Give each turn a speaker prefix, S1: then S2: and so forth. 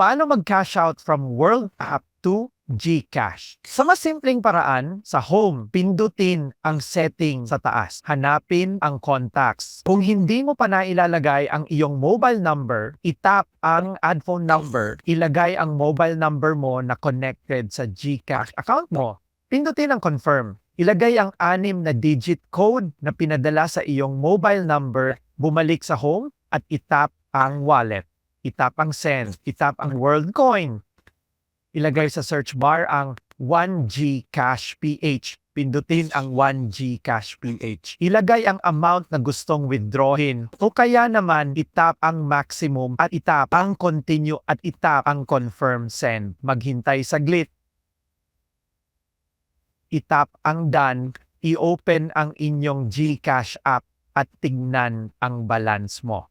S1: Paano mag-cash out from World App to GCash? Sa mas simpleng paraan, sa home, pindutin ang setting sa taas. Hanapin ang contacts. Kung hindi mo pa nailalagay ang iyong mobile number, itap ang add phone number. Ilagay ang mobile number mo na connected sa GCash account mo. Pindutin ang confirm. Ilagay ang 6 na digit code na pinadala sa iyong mobile number. Bumalik sa home at itap ang wallet. Itap ang send. Itap ang WorldCoin. Ilagay sa search bar ang 1G Cash PH. Pindutin ang 1G Cash PH. Ilagay ang amount na gustong withdrawin. O kaya naman, itap ang maximum at itap ang continue at itap ang confirm send. Maghintay saglit. Itap ang done. I-open ang inyong GCash app at tignan ang balance mo.